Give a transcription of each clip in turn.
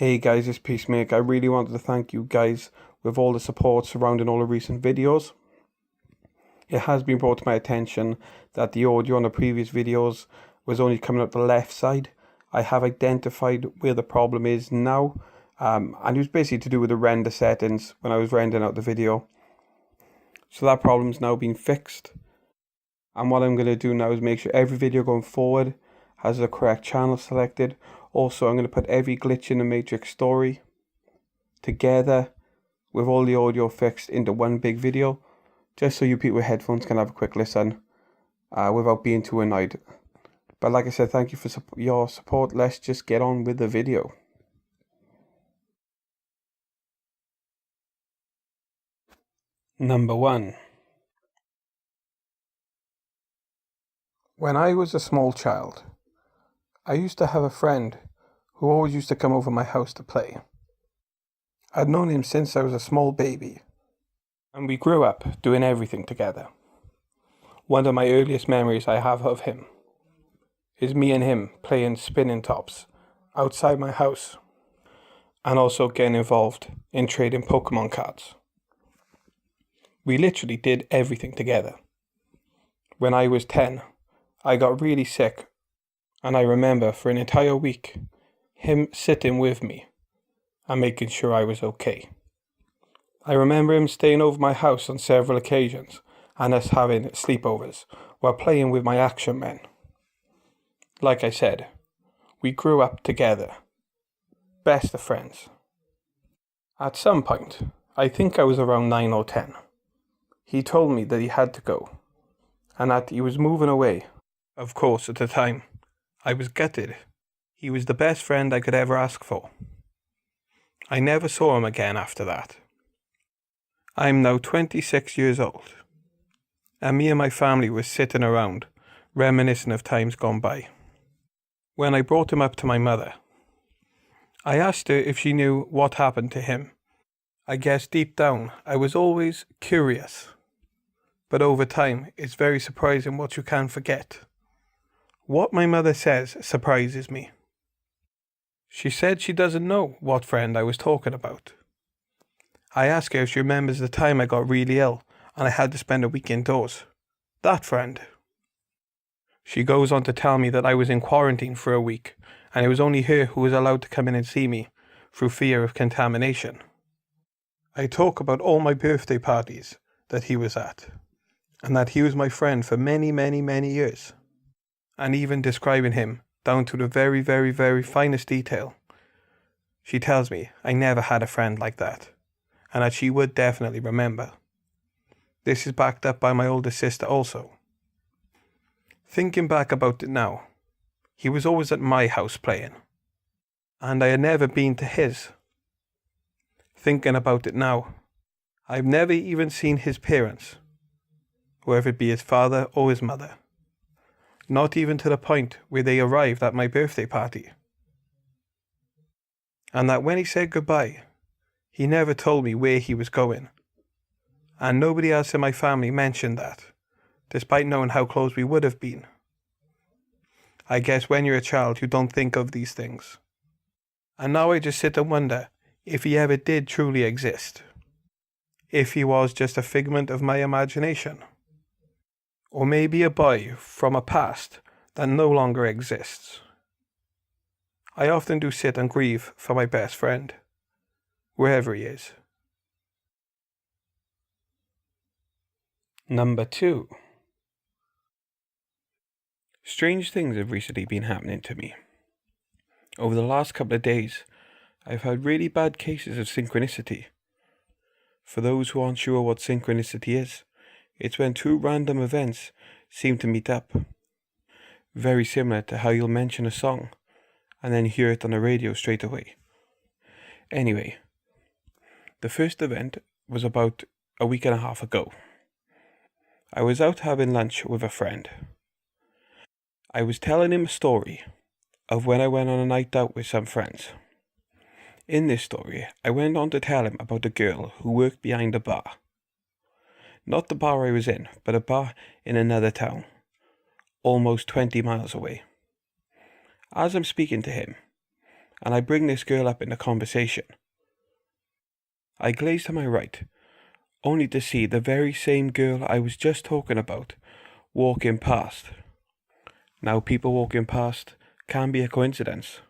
Hey guys, it's Peacemaker. I really wanted to thank you guys with all the support surrounding all the recent videos. It has been brought to my attention that the audio on the previous videos was only coming up the left side. I have identified where the problem is now, and it was basically to do with the render settings when I was rendering out the video. So that problem's now been fixed. And what I'm going to do now is make sure every video going forward has the correct channel selected. Also, I'm going to put every glitch in the Matrix story together with all the audio fixed into one big video, just so you people with headphones can have a quick listen without being too annoyed. But like I said, thank you for your support. Let's just get on with the video. Number 1. When I was a small child, I used to have a friend who always used to come over my house to play. I'd known him since I was a small baby, and we grew up doing everything together. One of my earliest memories I have of him is me and him playing spinning tops outside my house, and also getting involved in trading Pokemon cards. We literally did everything together. When I was 10, I got really sick, and I remember for an entire week him sitting with me and making sure I was okay. I remember him staying over my house on several occasions and us having sleepovers while playing with my action men. Like I said, we grew up together, best of friends. At some point, I think I was around 9 or 10, he told me that he had to go and that he was moving away. Of course, at the time, I was gutted. He was the best friend I could ever ask for. I never saw him again after that. I'm now 26 years old, and me and my family were sitting around, reminiscing of times gone by. When I brought him up to my mother, I asked her if she knew what happened to him. I guess deep down, I was always curious. But over time, it's very surprising what you can forget. What my mother says surprises me. She said she doesn't know what friend I was talking about. I asked her if she remembers the time I got really ill and I had to spend a week indoors. That friend. She goes on to tell me that I was in quarantine for a week and it was only her who was allowed to come in and see me through fear of contamination. I talk about all my birthday parties that he was at, and that he was my friend for many, many, many years. And even describing him down to the very, very, very finest detail. She tells me I never had a friend like that, and that she would definitely remember. This is backed up by my older sister also. Thinking back about it now, he was always at my house playing, and I had never been to his. Thinking about it now, I've never even seen his parents, whether it be his father or his mother. Not even to the point where they arrived at my birthday party. And that when he said goodbye, he never told me where he was going. And nobody else in my family mentioned that, despite knowing how close we would have been. I guess when you're a child, you don't think of these things. And now I just sit and wonder if he ever did truly exist. If he was just a figment of my imagination. Or maybe a boy from a past that no longer exists. I often do sit and grieve for my best friend, wherever he is. Number 2. Strange things have recently been happening to me. Over the last couple of days, I've had really bad cases of synchronicity. For those who aren't sure what synchronicity is, it's when two random events seem to meet up. Very similar to how you'll mention a song and then hear it on the radio straight away. Anyway, the first event was about a week and a half ago. I was out having lunch with a friend. I was telling him a story of when I went on a night out with some friends. In this story, I went on to tell him about a girl who worked behind a bar. Not the bar I was in, but a bar in another town, almost 20 miles away. As I'm speaking to him, and I bring this girl up in the conversation. I glaze to my right, only to see the very same girl I was just talking about walking past. Now, people walking past can be a coincidence.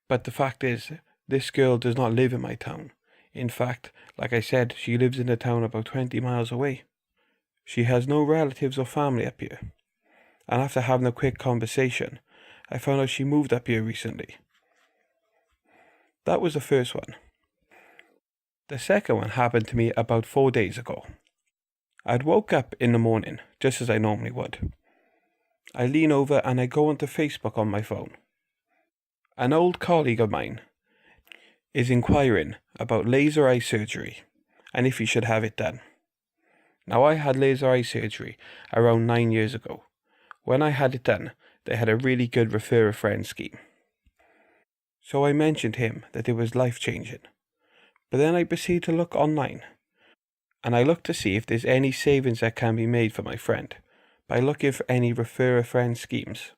But the fact is, this girl does not live in my town. In fact, like I said, she lives in a town about 20 miles away. She has no relatives or family up here. And after having a quick conversation, I found out she moved up here recently. That was the first one. The second one happened to me about 4 days ago. I'd woke up in the morning, just as I normally would. I lean over and I go onto Facebook on my phone. An old colleague of mine is inquiring about laser eye surgery and if he should have it done. Now, I had laser eye surgery around 9 years ago. When I had it done, they had a really good refer a friend scheme. So I mentioned him that it was life-changing. But then I proceed to look online, and I look to see if there's any savings that can be made for my friend by looking for any refer a friend schemes.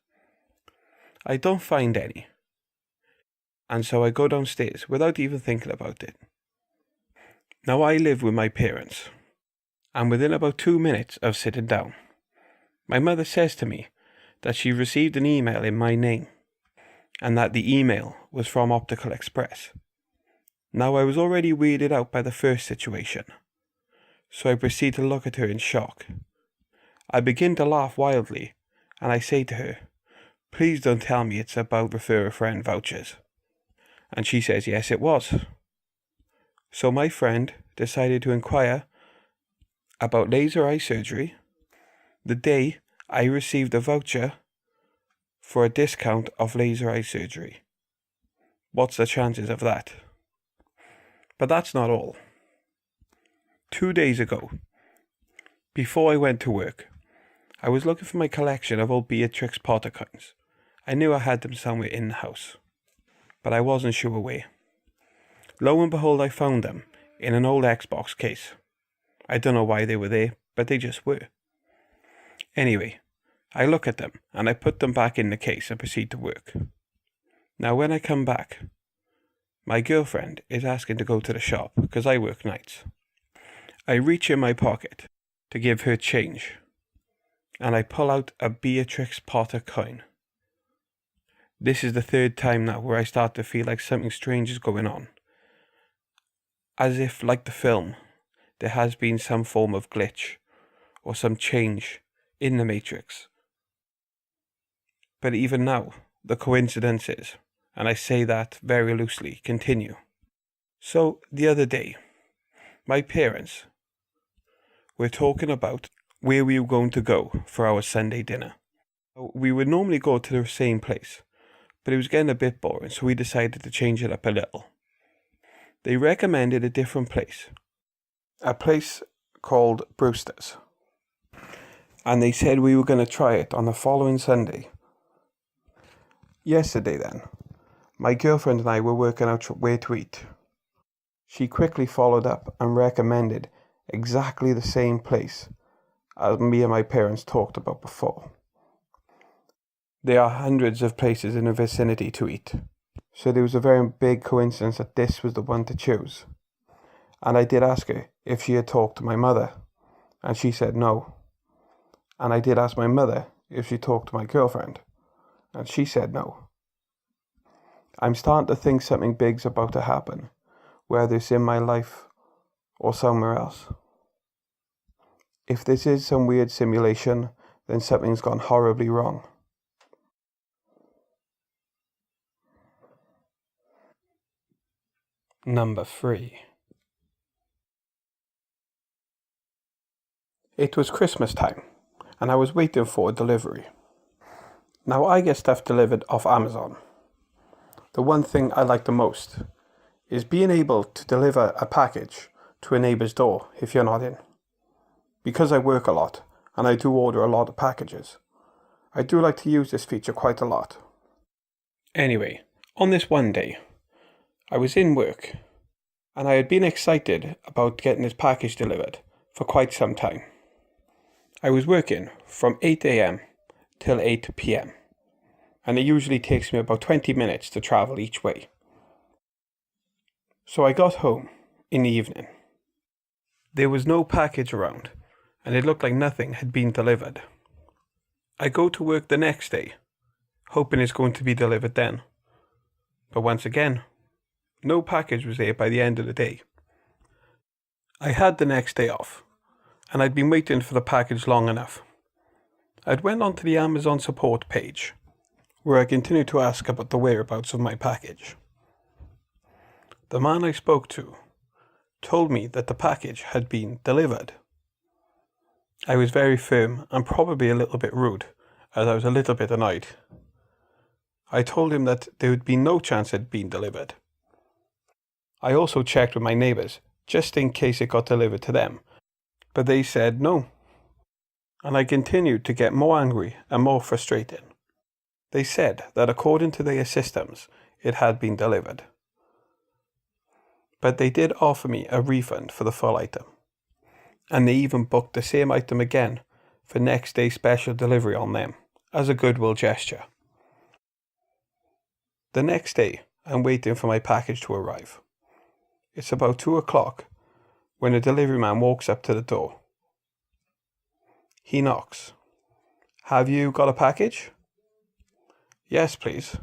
I don't find any. And so I go downstairs without even thinking about it. Now, I live with my parents, and within about 2 minutes of sitting down, my mother says to me that she received an email in my name, and that the email was from Optical Express. Now, I was already weirded out by the first situation, so I proceed to look at her in shock. I begin to laugh wildly, and I say to her, "Please don't tell me it's about refer a friend vouchers." And she says yes, it was. So my friend decided to inquire about laser eye surgery the day I received a voucher for a discount of laser eye surgery. What's the chances of that? But that's not all. 2 days ago, before I went to work, I was looking for my collection of old Beatrix Potter coins. I knew I had them somewhere in the house, but I wasn't sure where. Lo and behold, I found them in an old Xbox case. I don't know why they were there, but they just were. Anyway, I look at them and I put them back in the case and proceed to work. Now, when I come back, my girlfriend is asking to go to the shop because I work nights. I reach in my pocket to give her change, and I pull out a Beatrix Potter coin. This is the third time now where I start to feel like something strange is going on. As if, like the film, there has been some form of glitch or some change in the Matrix. But even now, the coincidences, and I say that very loosely, continue. So, the other day, my parents were talking about where we were going to go for our Sunday dinner. We would normally go to the same place, but it was getting a bit boring, so we decided to change it up a little. They recommended a different place, a place called Brewster's, and they said we were going to try it on the following Sunday. Yesterday then, my girlfriend and I were working out where to eat. She quickly followed up and recommended exactly the same place as me and my parents talked about before. There are hundreds of places in the vicinity to eat, so there was a very big coincidence that this was the one to choose. And I did ask her if she had talked to my mother, and she said no. And I did ask my mother if she talked to my girlfriend, and she said no. I'm starting to think something big's about to happen, whether it's in my life or somewhere else. If this is some weird simulation, then something's gone horribly wrong. Number 3. It was Christmas time, and I was waiting for a delivery. Now, I get stuff delivered off Amazon. The one thing I like the most is being able to deliver a package to a neighbour's door if you're not in. Because I work a lot, and I do order a lot of packages, I do like to use this feature quite a lot. Anyway, on this one day, I was in work, and I had been excited about getting this package delivered for quite some time. I was working from 8 a.m. till 8 p.m. and it usually takes me about 20 minutes to travel each way. So I got home in the evening. There was no package around, and it looked like nothing had been delivered. I go to work the next day, hoping it's going to be delivered then. But once again, no package was there by the end of the day. I had the next day off, and I'd been waiting for the package long enough. I'd went onto the Amazon support page, where I continued to ask about the whereabouts of my package. The man I spoke to told me that the package had been delivered. I was very firm and probably a little bit rude, as I was a little bit annoyed. I told him that there would be no chance it had been delivered. I also checked with my neighbours, just in case it got delivered to them, but they said no. And I continued to get more angry and more frustrated. They said that according to their systems, it had been delivered. But they did offer me a refund for the full item. And they even booked the same item again for next day special delivery on them, as a goodwill gesture. The next day, I'm waiting for my package to arrive. It's about 2 o'clock when a delivery man walks up to the door. He knocks. "Have you got a package?" "Yes, please."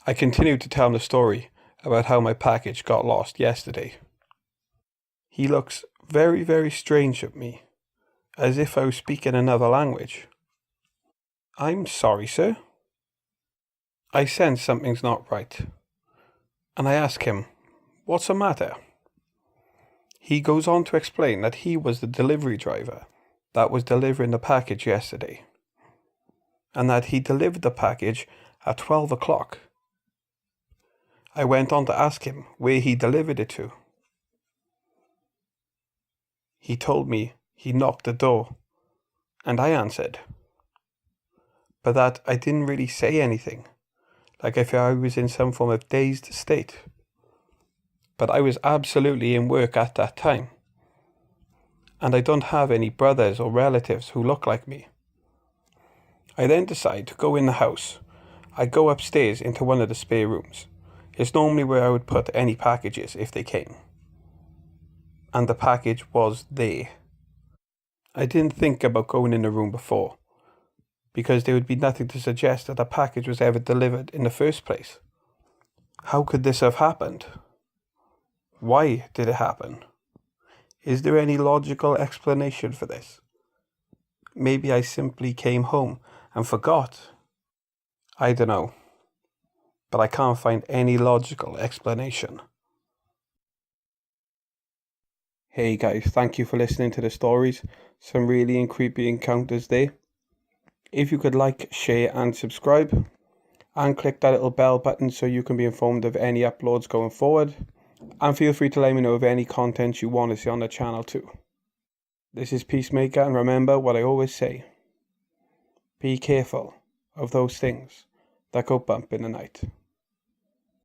I continued to tell him the story about how my package got lost yesterday. He looks very, very strange at me, as if I was speaking another language. "I'm sorry, sir." I sense something's not right, and I ask him, "What's the matter?" He goes on to explain that he was the delivery driver that was delivering the package yesterday, and that he delivered the package at 12 o'clock. I went on to ask him where he delivered it to. He told me he knocked the door, and I answered, but that I didn't really say anything, like if I was in some form of dazed state. But I was absolutely in work at that time, and I don't have any brothers or relatives who look like me. I then decide to go in the house. I go upstairs into one of the spare rooms. It's normally where I would put any packages if they came. And the package was there. I didn't think about going in the room before, because there would be nothing to suggest that a package was ever delivered in the first place. How could this have happened? Why did it happen? Is there any logical explanation for this? Maybe I simply came home and forgot. I don't know. But I can't find any logical explanation. Hey guys, thank you for listening to the stories. Some really creepy encounters there. If you could like, share and subscribe, and click that little bell button so you can be informed of any uploads going forward. And feel free to let me know of any content you want to see on the channel too. This is Peacemaker, and remember what I always say. Be careful of those things that go bump in the night.